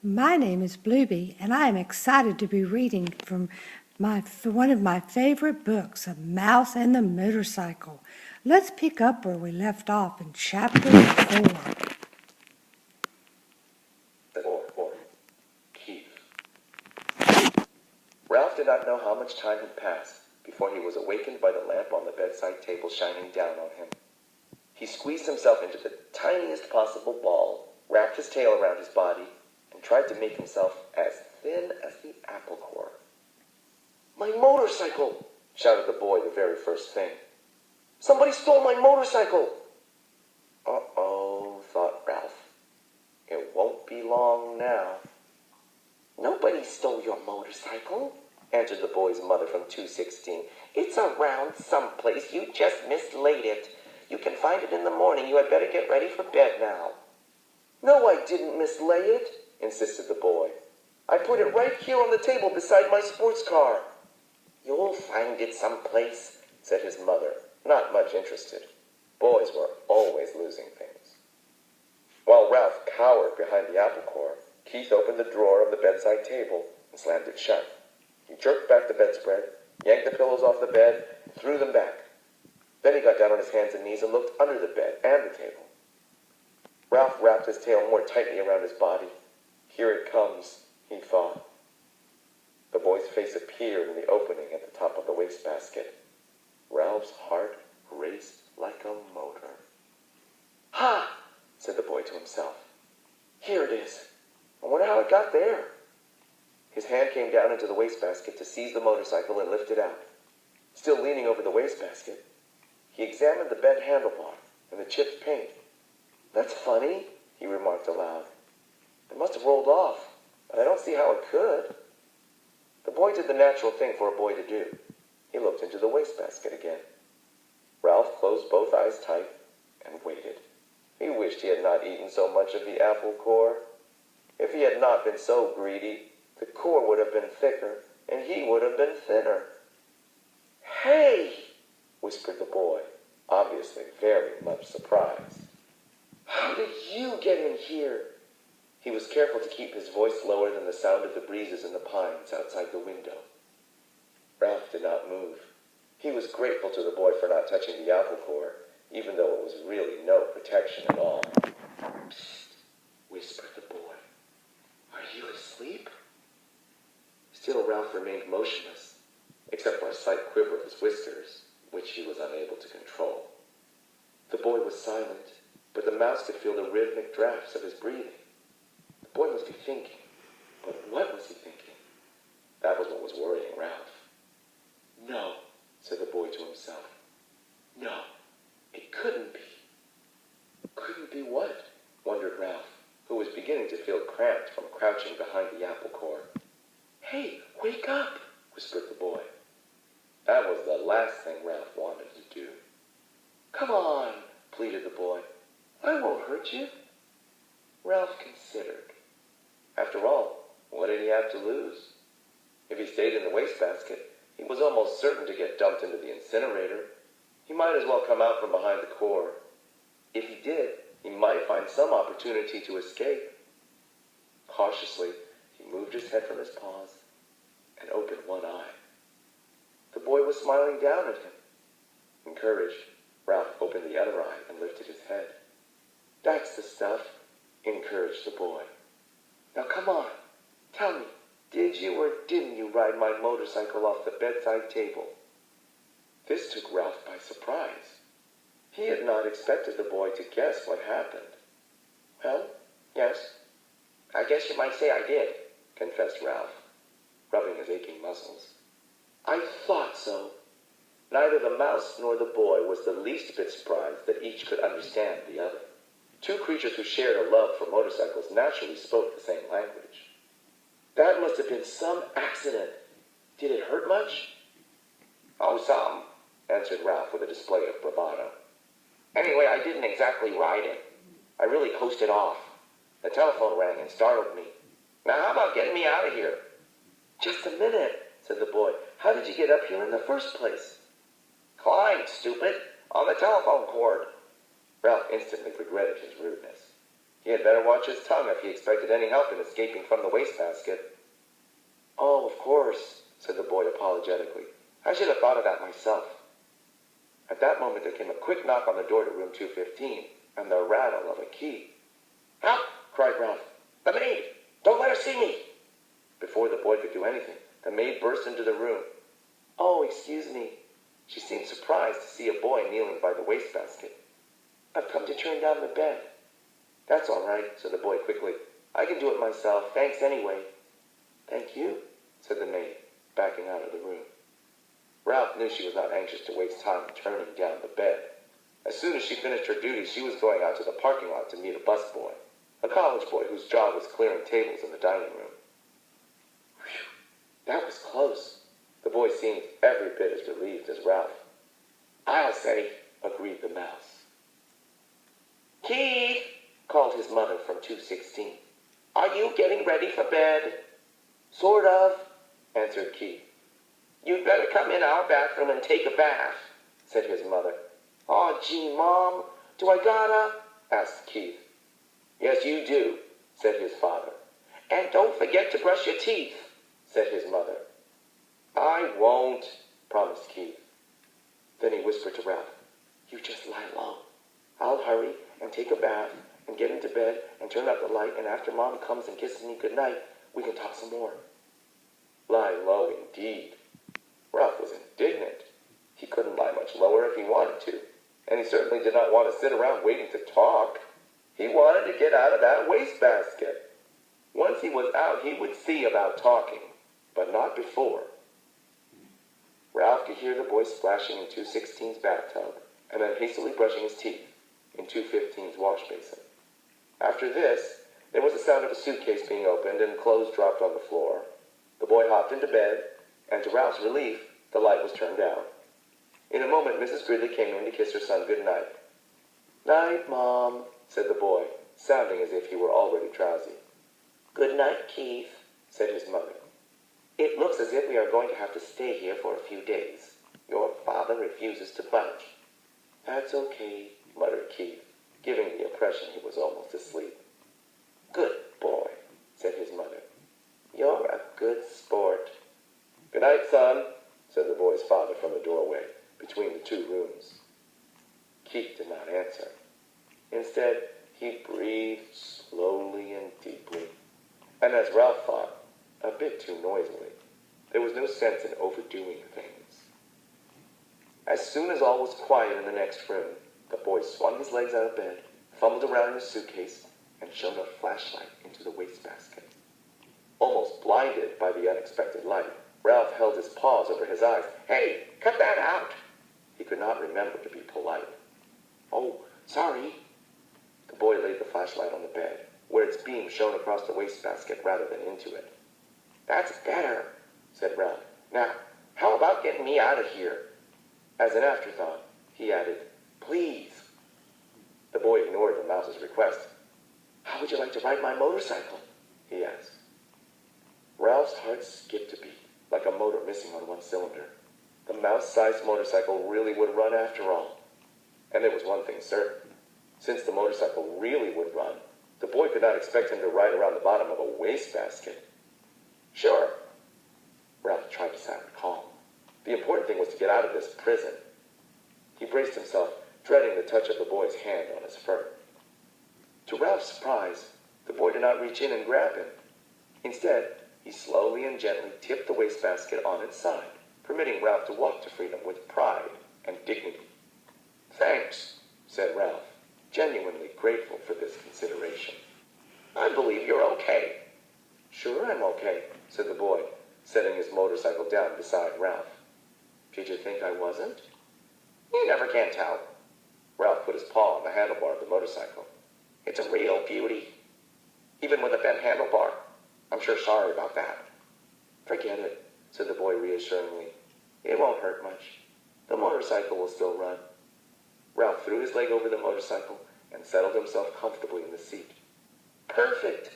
My name is Bluebee, and I am excited to be reading from one of my favorite books, A Mouse and the Motorcycle. Let's pick up where we left off in chapter 4. Keith. Ralph did not know how much time had passed before he was awakened by the lamp on the bedside table shining down on him. He squeezed himself into the tiniest possible ball, wrapped his tail around his body, and tried to make himself as thin as the apple core. "My motorcycle!" shouted the boy the very first thing. "Somebody stole my motorcycle!" Uh-oh, thought Ralph. It won't be long now. "Nobody stole your motorcycle," answered the boy's mother from 216. "It's around someplace. You just mislaid it. You can find it in the morning. You had better get ready for bed now." "No, I didn't mislay it," insisted the boy. "I put it right here on the table beside my sports car." "You'll find it someplace," said his mother, not much interested. Boys were always losing things. While Ralph cowered behind the apple core, Keith opened the drawer of the bedside table and slammed it shut. He jerked back the bedspread, yanked the pillows off the bed, and threw them back. Then he got down on his hands and knees and looked under the bed and the table. Ralph wrapped his tail more tightly around his body. "Here it comes," he thought. The boy's face appeared in the opening at the top of the wastebasket. Ralph's heart raced like a motor. "Ha!" said the boy to himself. "Here it is. I wonder how it got there." His hand came down into the wastebasket to seize the motorcycle and lift it out. Still leaning over the wastebasket, he examined the bent handlebar and the chipped paint. "That's funny," he remarked aloud. "It must have rolled off, but I don't see how it could." The boy did the natural thing for a boy to do. He looked into the wastebasket again. Ralph closed both eyes tight and waited. He wished he had not eaten so much of the apple core. If he had not been so greedy, the core would have been thicker, and he would have been thinner. "Hey!" whispered the boy, obviously very much surprised. "How did you get in here?" He was careful to keep his voice lower than the sound of the breezes in the pines outside the window. Ralph did not move. He was grateful to the boy for not touching the apple core, even though it was really no protection at all. "Psst," whispered the boy. "Are you asleep?" Still Ralph remained motionless, except for a slight quiver of his whiskers, which he was unable to control. The boy was silent, but the mouse could feel the rhythmic drafts of his breathing. The boy must be thinking, but what was he thinking? That was what was worrying Ralph. "No," said the boy to himself. "No, it couldn't be." "Couldn't be what?" wondered Ralph, who was beginning to feel cramped from crouching behind the apple core. "Hey, wake up," whispered the boy. That was the last thing Ralph wanted to do. "Come on," pleaded the boy. "I won't hurt you." Ralph considered. After all, what did he have to lose? If he stayed in the wastebasket, he was almost certain to get dumped into the incinerator. He might as well come out from behind the core. If he did, he might find some opportunity to escape. Cautiously, he moved his head from his paws and opened one eye. The boy was smiling down at him. Encouraged, Ralph opened the other eye and lifted his head. "That's the stuff," encouraged the boy. "Now come on, tell me, did you or didn't you ride my motorcycle off the bedside table?" This took Ralph by surprise. He had not expected the boy to guess what happened. "Well, yes, I guess you might say I did," confessed Ralph, rubbing his aching muscles. "I thought so." Neither the mouse nor the boy was the least bit surprised that each could understand the other. Two creatures who shared a love for motorcycles naturally spoke the same language. "That must have been some accident. Did it hurt much?" "Oh, some," answered Ralph with a display of bravado. "Anyway, I didn't exactly ride it. I really coasted off. The telephone rang and startled me. Now how about getting me out of here?" "Just a minute," said the boy. "How did you get up here in the first place?" "Climbed, stupid, on the telephone cord." Ralph instantly regretted his rudeness. He had better watch his tongue if he expected any help in escaping from the wastebasket. Oh, of course, said the boy apologetically. I should have thought of that myself. At that moment there came a quick knock on the door to room 215, and the rattle of a key. Help! Cried Ralph. The maid! Don't let her see me! Before the boy could do anything, the maid burst into the room. Oh, excuse me. She seemed surprised to see a boy kneeling by the wastebasket. I've come to turn down the bed. That's all right, said the boy quickly. I can do it myself. Thanks anyway. Thank you, said the maid, backing out of the room. Ralph knew she was not anxious to waste time turning down the bed. As soon as she finished her duty, she was going out to the parking lot to meet a busboy, a college boy whose job was clearing tables in the dining room. Whew, that was close. The boy seemed every bit as relieved as Ralph. I'll say, agreed the mouse. Keith, called his mother from 216. Are you getting ready for bed? Sort of, answered Keith. You'd better come in our bathroom and take a bath, said his mother. Aw, gee, Mom, do I gotta? Asked Keith. Yes, you do, said his father. And don't forget to brush your teeth, said his mother. I won't, promised Keith. Then he whispered to Ralph, You just lie low. I'll hurry and take a bath and get into bed and turn out the light, and after Mom comes and kisses me goodnight, we can talk some more. Lie low indeed. Ralph was indignant. He couldn't lie much lower if he wanted to, and he certainly did not want to sit around waiting to talk. He wanted to get out of that wastebasket. Once he was out, he would see about talking, but not before. Ralph could hear the boy splashing in 216's bathtub and then hastily brushing his teeth in 215's wash basin. After this, there was the sound of a suitcase being opened and clothes dropped on the floor. The boy hopped into bed, and to Ralph's relief, the light was turned down. In a moment, Mrs. Gridley came in to kiss her son good night. Night, Mom, said the boy, sounding as if he were already drowsy. Good night, Keith, said his mother. It looks as if we are going to have to stay here for a few days. Your father refuses to budge. That's okay, muttered Keith, giving the impression he was almost asleep. Good boy, said his mother. You're a good sport. Good night, son, said the boy's father from the doorway between the two rooms. Keith did not answer. Instead, he breathed slowly and deeply, and as Ralph thought, a bit too noisily. There was no sense in overdoing things. As soon as all was quiet in the next room, the boy swung his legs out of bed, fumbled around in his suitcase, and shone a flashlight into the wastebasket. Almost blinded by the unexpected light, Ralph held his paws over his eyes. Hey, cut that out! He could not remember to be polite. Oh, sorry. The boy laid the flashlight on the bed, where its beam shone across the wastebasket rather than into it. That's better, said Ralph. Now, how about getting me out of here? As an afterthought, he added, Please. The boy ignored the mouse's request. How would you like to ride my motorcycle? He asked. Ralph's heart skipped a beat, like a motor missing on one cylinder. The mouse-sized motorcycle really would run after all. And there was one thing certain. Since the motorcycle really would run, the boy could not expect him to ride around the bottom of a wastebasket. Sure. Ralph tried to sound calm. The important thing was to get out of this prison. He braced himself, dreading the touch of the boy's hand on his fur. To Ralph's surprise, the boy did not reach in and grab him. Instead, he slowly and gently tipped the wastebasket on its side, permitting Ralph to walk to freedom with pride and dignity. Thanks, said Ralph, genuinely grateful for this consideration. I believe you're okay. Sure I'm okay, said the boy, setting his motorcycle down beside Ralph. Did you think I wasn't? You never can tell. Ralph put his paw on the handlebar of the motorcycle. It's a real beauty. Even with a bent handlebar. I'm sure sorry about that. Forget it, said the boy reassuringly. It won't hurt much. The motorcycle will still run. Ralph threw his leg over the motorcycle and settled himself comfortably in the seat. Perfect!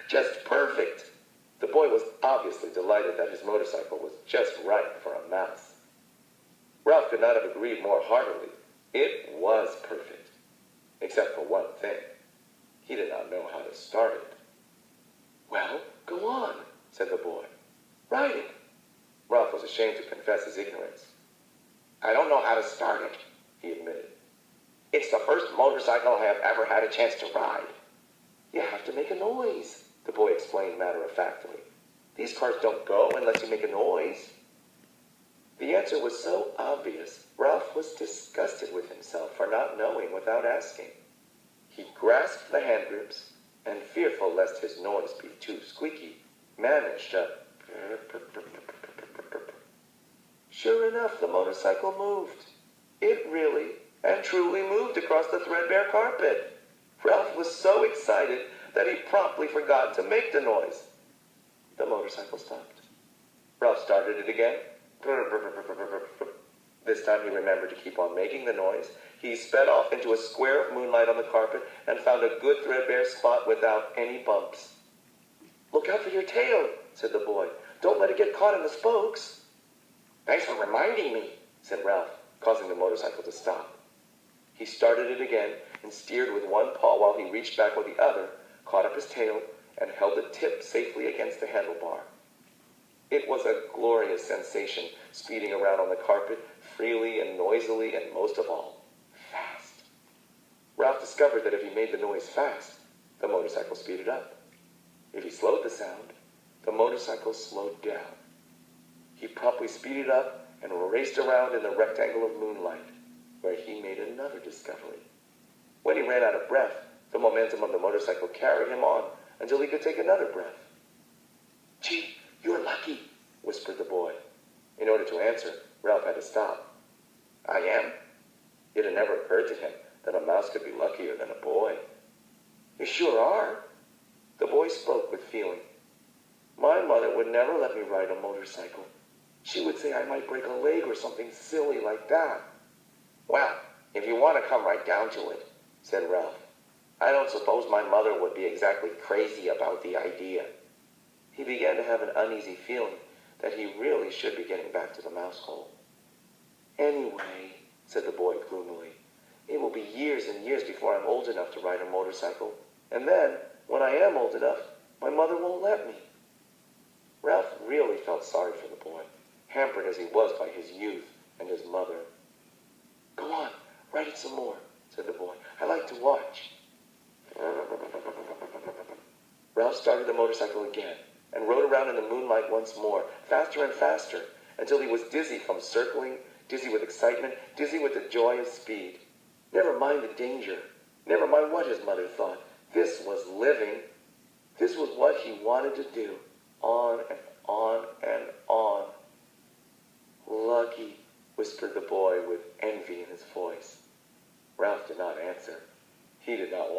Just perfect! The boy was obviously delighted that his motorcycle was just right for a mouse. Ralph could not have agreed more heartily. It was perfect. Except for one thing. He did not know how to start it. Well, go on, said the boy. Ride it. Ralph was ashamed to confess his ignorance. I don't know how to start it, he admitted. It's the first motorcycle I have ever had a chance to ride. You have to make a noise, the boy explained matter-of-factly. These cars don't go unless you make a noise. The answer was so obvious, Ralph was disgusted with himself for not knowing without asking. He grasped the hand grips, and fearful lest his noise be too squeaky, managed a... Sure enough, the motorcycle moved. It really and truly moved across the threadbare carpet. Ralph was so excited that he promptly forgot to make the noise. The motorcycle stopped. Ralph started it again. This time he remembered to keep on making the noise. He sped off into a square of moonlight on the carpet and found a good threadbare spot without any bumps. Look out for your tail, said the boy. Don't let it get caught in the spokes. Thanks for reminding me, said Ralph, causing the motorcycle to stop. He started it again and steered with one paw while he reached back with the other, caught up his tail, and held the tip safely against the handlebar. It was a glorious sensation, speeding around on the carpet, freely and noisily, and most of all, fast. Ralph discovered that if he made the noise fast, the motorcycle speeded up. If he slowed the sound, the motorcycle slowed down. He promptly speeded up and raced around in the rectangle of moonlight, where he made another discovery. When he ran out of breath, the momentum of the motorcycle carried him on until he could take another breath. Gee, you're lucky, whispered the boy. In order to answer, Ralph had to stop. I am? It had never occurred to him that a mouse could be luckier than a boy. You sure are. The boy spoke with feeling. My mother would never let me ride a motorcycle. She would say I might break a leg or something silly like that. Well, if you want to come right down to it, said Ralph, I don't suppose my mother would be exactly crazy about the idea. He began to have an uneasy feeling that he really should be getting back to the mouse hole. Anyway, said the boy gloomily, it will be years and years before I'm old enough to ride a motorcycle. And then, when I am old enough, my mother won't let me. Ralph really felt sorry for the boy, hampered as he was by his youth and his mother. Go on, ride it some more, said the boy. I like to watch. Ralph started the motorcycle again and rode around in the moonlight once more, faster and faster, until he was dizzy from circling, dizzy with excitement, dizzy with the joy of speed. Never mind the danger. Never mind what his mother thought. This was living. This was what he wanted to do. On and on and on. Lucky, whispered the boy with envy in his voice. Ralph did not answer. He did not